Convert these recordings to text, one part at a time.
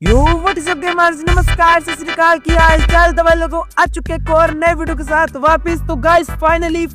What is up gamers, नमस्कार सत श्री अकाल, की हाल चाल दबा लोगों आ चुके एक और नए वीडियो के साथ वापस। तो गाइस फाइनली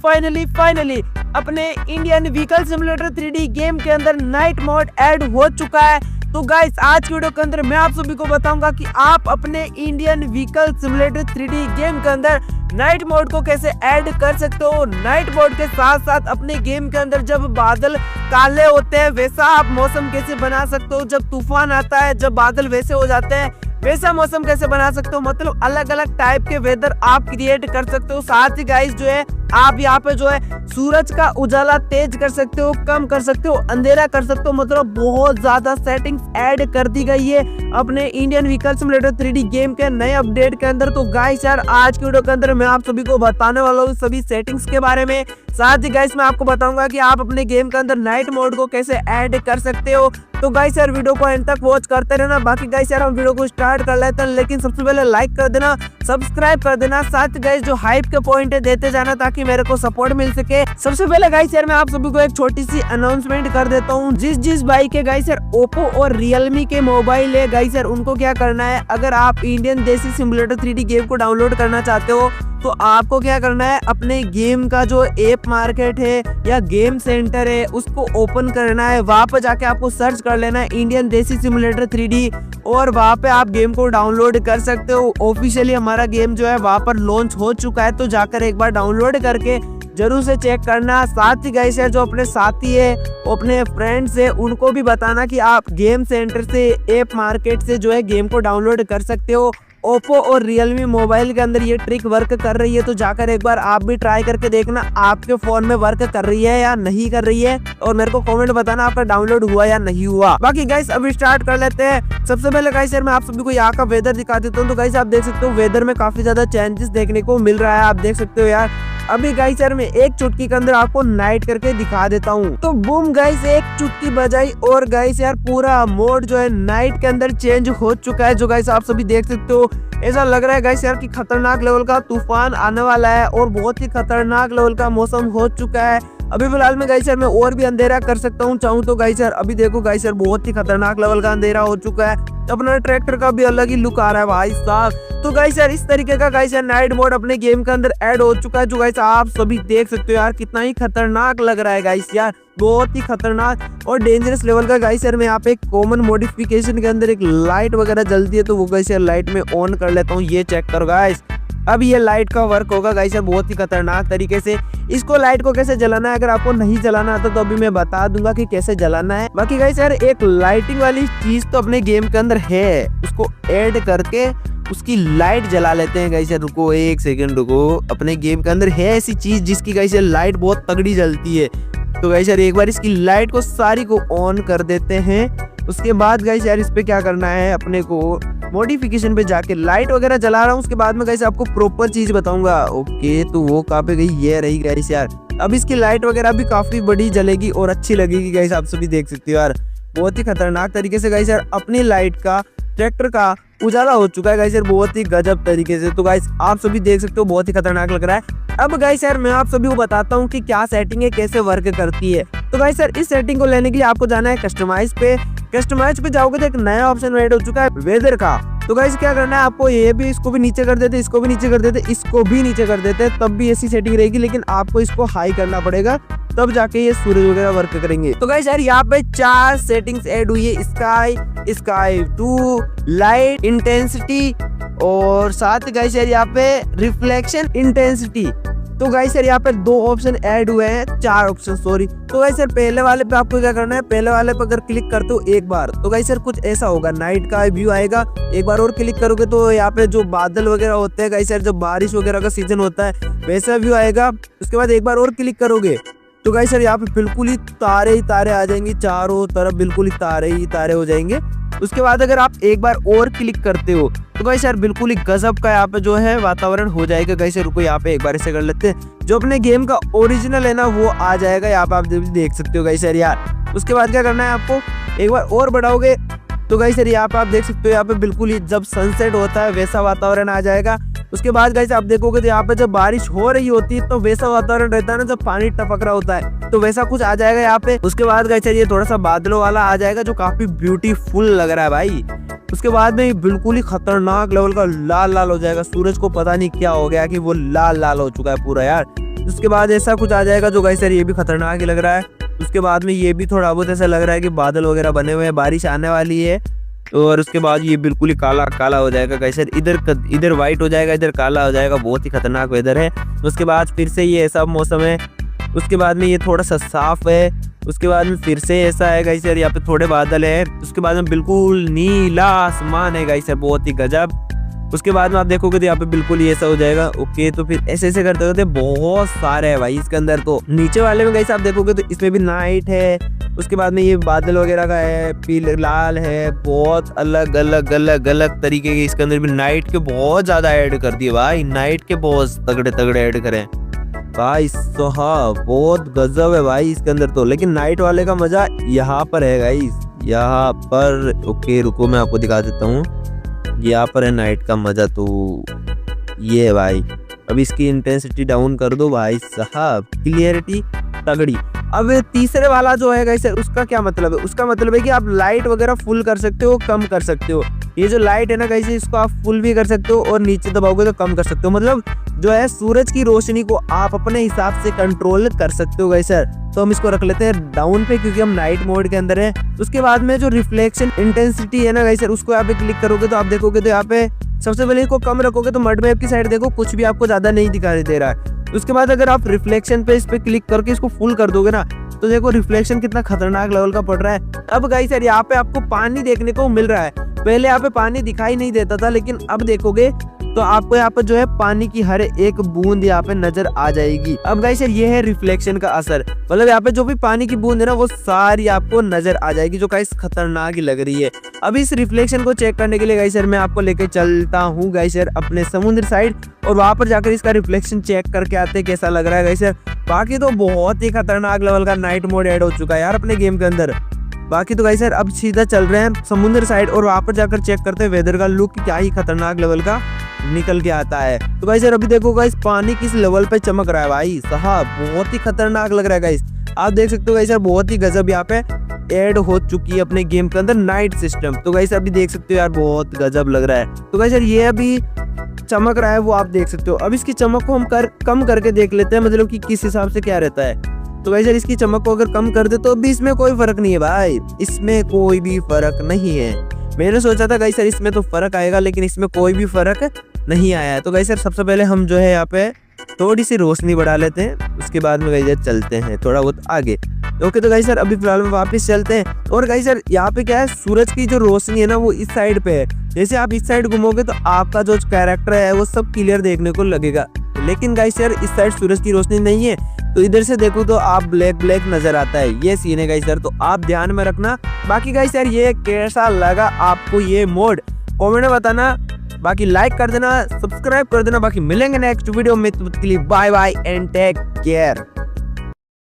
अपने Indian vehicle simulator 3D game के अंदर नाइट मोड ऐड हो चुका है। तो गाइस आज की वीडियो के अंदर मैं आप सभी को बताऊंगा कि आप अपने Indian vehicle simulator 3D game के अंदर नाइट मोड को कैसे ऐड कर सकते हो। नाइट मोड के साथ साथ अपने गेम के अंदर जब बादल काले होते हैं वैसा आप मौसम कैसे बना सकते हो, जब तूफान आता है जब बादल वैसे हो जाते हैं वैसा मौसम कैसे बना सकते हो। मतलब अलग अलग टाइप के वेदर आप क्रिएट कर सकते हो। साथ ही गाइस जो है आप यहाँ पे जो है सूरज का उजाला तेज कर सकते हो, कम कर सकते हो, अंधेरा कर सकते हो। मतलब बहुत ज्यादा सेटिंग्स ऐड कर दी गई है अपने Indian vehicle simulator 3D game के नए अपडेट के अंदर। तो गाइस यार आज की वीडियो के अंदर मैं आप सभी को बताने वाला हूँ सभी सेटिंग्स के बारे में। साथ ही गाइस मैं आपको बताऊंगा कि आप अपने गेम के अंदर नाइट मोड को कैसे ऐड कर सकते हो। तो गाइस यार वीडियो को एंड तक वॉच करते रहना। बाकी गाइस यार हम वीडियो को स्टार्ट कर लेते हैं, लेकिन सबसे पहले लाइक कर देना, सब्सक्राइब कर देना। साथ गाइस जो हाइप के पॉइंट है देते जाना ताकि मेरे को सपोर्ट मिल सके। सबसे पहले गाइस यार मैं आप सभी को एक छोटी सी अनाउंसमेंट कर देता हूँ। जिस भाई के गाइस यार ओप्पो और रियलमी के मोबाइल है गाइस यार उनको क्या करना है, अगर आप इंडियन देसी सिमुलेटर 3D गेम को डाउनलोड करना चाहते हो तो आपको क्या करना है, अपने गेम का जो ऐप मार्केट है या गेम सेंटर है उसको ओपन करना है। वहां पर जाके आपको सर्च कर लेना है इंडियन देसी सिमुलेटर 3D और वहां पे आप गेम को डाउनलोड कर सकते हो। ऑफिशियली हमारा गेम जो है वहां पर लॉन्च हो चुका है, तो जाकर एक बार डाउनलोड करके जरूर से चेक करना। साथ ही गाइस यार जो अपने साथी है अपने फ्रेंड्स है उनको भी बताना कि आप गेम सेंटर से ऐप मार्केट से जो है गेम को डाउनलोड कर सकते हो। ओप्पो और रियलमी मोबाइल के अंदर ये ट्रिक वर्क कर रही है, तो जाकर एक बार आप भी ट्राई करके देखना आपके फोन में वर्क कर रही है या नहीं कर रही है, और मेरे को कमेंट बताना आपका डाउनलोड हुआ या नहीं हुआ। बाकी गाइस अभी स्टार्ट कर लेते हैं। सबसे पहले गाइस यार मैं आप सभी को यहाँ का वेदर दिखा देता हूँ। तो गाइस आप देख सकते हो वेदर में काफी ज्यादा चेंजेस देखने को मिल रहा है, आप देख सकते हो यार। अभी गाइस यार मैं एक चुटकी के अंदर आपको नाइट करके दिखा देता हूँ। तो बूम गाइस एक चुटकी बजाई और गाइस यार पूरा मोड जो है नाइट के अंदर चेंज हो चुका है, जो गाइस आप सभी देख सकते हो। ऐसा लग रहा है गाइस यार कि खतरनाक लेवल का तूफान आने वाला है और बहुत ही खतरनाक लेवल का मौसम हो चुका है। अभी फिलहाल में गाइस यार मैं और भी अंधेरा कर सकता हूँ चाहूँ तो गाइस यार। अभी देखो गाइस यार बहुत ही खतरनाक लेवल का अंधेरा हो चुका है। अपना ट्रैक्टर का भी अलग ही लुक आ रहा है भाई साहब। तो गाइस यार इस तरीके का गाइस यार नाइट मोड अपने गेम के अंदर ऐड हो चुका है, जो गाइस आप सभी देख सकते हो यार। कितना ही खतरनाक लग रहा है गाइस यार, बहुत ही खतरनाक और डेंजरस लेवल का। गाइस यार मैं यहाँ पे एक कॉमन मॉडिफिकेशन के अंदर एक लाइट वगैरह जलती है, तो वो गाइस यार लाइट में ऑन कर लेता हूँ। ये चेक करो गाइस, अब ये लाइट का वर्क होगा गाइस यार बहुत ही खतरनाक तरीके से। इसको लाइट को कैसे जलाना है, अगर आपको नहीं जलाना आता तो अभी मैं बता दूंगा कि कैसे जलाना है। बाकी गाइस यार एक लाइटिंग वाली चीज तो अपने गेम के अंदर है, उसको ऐड करके उसकी लाइट जला लेते हैं गाइस यार। रुको एक सेकंड रुको, अपने गेम के अंदर है ऐसी चीज जिसकी गाइस यार लाइट बहुत तगड़ी जलती है। तो गाइस यार एक बार इसकी लाइट को सारी को ऑन कर देते हैं। उसके बाद गाइस यार इस पे क्या करना है, अपने को मॉडिफिकेशन पे जाके लाइट वगैरह जला रहा हूँ। उसके बाद में गाइस आपको प्रॉपर चीज बताऊंगा। ओके तो वो कहाँ पे गई, ये रही गाइस यार। अब इसकी लाइट वगैरह भी काफी बड़ी जलेगी और अच्छी लगेगी गाइस, आप सभी देख सकते हो यार। बहुत ही खतरनाक तरीके से गाइस यार अपनी लाइट का ट्रैक्टर का उजाला हो चुका है गाइस यार, बहुत ही गजब तरीके से। तो गाइस आप सभी देख सकते हो बहुत ही खतरनाक लग रहा है। अब गाइस यार मैं आप सभी को बताता हूँ कि क्या सेटिंग है, कैसे वर्क करती है। तो गाइस यार इस सेटिंग को लेने के लिए आपको जाना है कस्टमाइज पे। कस्टमाइज पे जाओगे तो एक नया ऑप्शन ऐड हो चुका है वेदर का। तो गाइस क्या करना है आपको, ये भी इसको भी नीचे कर देते, इसको भी नीचे कर देते, इसको भी नीचे कर देते, तब भी ऐसी सेटिंग रहेगी। लेकिन आपको इसको हाई करना पड़ेगा तब जाके ये सूरज वगैरह वर्क करेंगे। तो गाइस यार यहाँ पे 4 सेटिंग्स ऐड हुई है, स्काई 2, लाइट इंटेंसिटी और साथ गाइस यार यहाँ पे रिफ्लेक्शन इंटेंसिटी। तो गाइस यार यहाँ पे 2 ऑप्शन ऐड हुए हैं, 4 ऑप्शन सॉरी। तो गाइस यार पहले वाले पे आपको क्या करना है, पहले वाले पे अगर क्लिक करते हो एक बार तो गाइस यार कुछ ऐसा होगा, नाइट का व्यू आएगा। एक बार और क्लिक करोगे तो यहाँ पे जो बादल वगैरह होते हैं गाइस यार, जब बारिश वगैरह का सीजन होता है वैसा व्यू आएगा। उसके बाद एक बार और क्लिक करोगे तो गाइस यार यहाँ पे बिल्कुल ही तारे आ जाएंगे, चारों तरफ बिल्कुल ही तारे हो जाएंगे। उसके बाद अगर आप एक बार और क्लिक करते हो तो गाइस यार बिल्कुल ही गजब का यहाँ पे जो है वातावरण हो जाएगा। गाइस रुको यहाँ पे एक बार ऐसे कर लेते हैं, जो अपने गेम का ओरिजिनल है ना वो आ जाएगा यहाँ पे, आप देख सकते हो गाइस यार। उसके बाद क्या करना है आपको, एक बार और बढ़ाओगे तो गाइस यार यहाँ पे आप देख सकते हो, यहाँ पे बिल्कुल ही जब सनसेट होता है वैसा वातावरण आ जाएगा। उसके बाद गाइस आप देखोगे तो यहाँ पे जब बारिश हो रही होती है तो वैसा वातावरण रहता है ना, जब पानी टपक रहा होता है तो वैसा कुछ आ जाएगा यहाँ पे। उसके बाद गाइस ये थोड़ा सा बादलों वाला आ जाएगा जो काफी ब्यूटीफुल लग रहा है भाई। उसके बाद में ये बिल्कुल ही खतरनाक लेवल का लाल लाल हो जाएगा। सूरज को पता नहीं क्या हो गया कि वो लाल लाल हो चुका है पूरा यार। उसके बाद ऐसा कुछ आ जाएगा जो गाइस यार ये भी खतरनाक ही लग रहा है। उसके बाद में ये भी थोड़ा बहुत ऐसा लग रहा है कि बादल वगैरह बने हुए हैं, बारिश आने वाली है। और उसके बाद ये बिल्कुल ही काला काला हो जाएगा गाइस यार, इधर व्हाइट हो जाएगा, इधर काला हो जाएगा। बहुत ही खतरनाक वेदर है। उसके बाद फिर से ये ऐसा मौसम है। उसके बाद में ये थोड़ा सा साफ है। उसके बाद में फिर से ऐसा है गाइस यार, यहाँ पे थोड़े बादल है। उसके बाद में बिल्कुल नीला आसमान है गाइस यार, बहुत ही गजब। उसके बाद में आप देखोगे तो यहाँ पे बिल्कुल ही ऐसा हो जाएगा। ओके, तो फिर ऐसे ऐसे करते करते बहुत सारे है भाई इसके अंदर। तो नीचे वाले में गाइस आप देखोगे तो इसमें भी नाइट है। उसके बाद में ये बादल वगैरह का है, पीले लाल है, बहुत अलग अलग अलग अलग तरीके के इसके अंदर भी नाइट के बहुत ज्यादा ऐड कर दिए भाई। नाइट के बहुत तगड़े तगड़े ऐड करें भाई साहब, बहुत गजब है भाई इसके अंदर तो। लेकिन नाइट वाले का मजा यहाँ पर है गाइस, यहाँ पर। ओके रुको, मैं आपको दिखा देता हूँ। यहाँ पर है नाइट का मजा। तो ये है भाई, अब इसकी इंटेंसिटी डाउन कर दो भाई साहब, क्लियरिटी तगड़ी। अब तीसरे वाला जो है गाइस उसका क्या मतलब है? उसका मतलब है कि आप लाइट वगैरह फुल कर सकते हो, कम कर सकते हो। ये जो लाइट है ना गाइस, इसको आप फुल भी कर सकते हो और नीचे दबाओगे तो कम कर सकते हो। मतलब जो है सूरज की रोशनी को आप अपने हिसाब से कंट्रोल कर सकते हो गाइस। तो हम इसको रख लेते हैं डाउन पे, क्योंकि हम नाइट मोड के अंदर है। उसके बाद में जो रिफ्लेक्शन इंटेंसिटी है ना गाइस, उसको यहाँ पे क्लिक करोगे तो आप देखोगे तो यहाँ पे सबसे पहले इसको कम रखोगे तो मड मैप की साइड देखो, कुछ भी आपको ज्यादा नहीं दिखाई दे रहा है। उसके बाद अगर आप रिफ्लेक्शन पे इस पे क्लिक करके इसको फुल कर दोगे ना, तो देखो रिफ्लेक्शन कितना खतरनाक लेवल का पड़ रहा है। अब गाइस यार यहाँ पे आपको पानी देखने को मिल रहा है। पहले यहाँ पे पानी दिखाई नहीं देता था, लेकिन अब देखोगे तो आपको यहाँ पे जो है पानी की हर एक बूंद यहाँ पे नजर आ जाएगी। अब गाइस यार ये है रिफ्लेक्शन का असर, मतलब यहाँ पे जो भी पानी की बूंद है ना वो सारी आपको नजर आ जाएगी, जो गाइस खतरनाक ही लग रही है। अब इस रिफ्लेक्शन को चेक करने के लिए गाइस यार मैं आपको लेके चलता हूँ गाइस यार अपने समुद्र साइड, और वहां पर जाकर इसका रिफ्लेक्शन चेक करके आते हैं कैसा लग रहा है गाइस यार। बाकी तो बहुत ही खतरनाक लेवल का नाइट मोड ऐड हो चुका है यार अपने गेम के अंदर। बाकी तो गाइस यार अब सीधा चल रहे हैं समुद्र साइड और वहां पर जाकर चेक करते हैं वेदर का लुक क्या ही खतरनाक लेवल का निकल के आता है। तो गाइस यार अभी देखो गाइस पानी किस लेवल पे चमक रहा है भाई साहब, बहुत ही खतरनाक लग रहा है गाइस। आप देख सकते हो गाइस यार बहुत ही गजब यहाँ पे ऐड हो चुकी है अपने गेम के अंदर नाइट सिस्टम। तो गाइस अभी देख सकते हो यार बहुत गजब लग रहा है। तो गाइस यार ये अभी चमक रहा है वो आप देख सकते हो। अब इसकी चमक को हम कम करके देख लेते हैं, मतलब कि किस हिसाब से क्या रहता है। तो गाइस यार इसकी चमक को अगर कम कर दे तो भी इसमें कोई फर्क नहीं है भाई, इसमें कोई भी फर्क नहीं है। मैंने सोचा था गाइस यार इसमें तो फर्क आएगा, लेकिन इसमें कोई भी फर्क नहीं आया है। तो गाइस यार सबसे पहले हम जो है यहाँ पे थोड़ी सी रोशनी बढ़ा लेते हैं, उसके बाद में गाइस यार चलते हैं थोड़ा बहुत आगे। ओके, तो गाइस यार अभी फिलहाल में वापस चलते हैं। और गाइस यार यहाँ पे क्या है, सूरज की जो रोशनी है ना वो इस साइड पे है। जैसे आप इस साइड घूमोगे तो आपका जो कैरेक्टर है वो सब क्लियर देखने को लगेगा, लेकिन गाइस यार इस साइड सूरज की रोशनी नहीं है, तो इधर से देखो तो आप ब्लैक ब्लैक नजर आता है। ये सीन है गाइस यार, तो आप ध्यान में रखना। बाकी गाइस यार ये कैसा लगा आपको ये मोड, कमेंट में बताना। बाकी लाइक कर देना, सब्सक्राइब कर देना। बाकी मिलेंगे नेक्स्ट वीडियो में, तब तक के लिए bye bye and take care.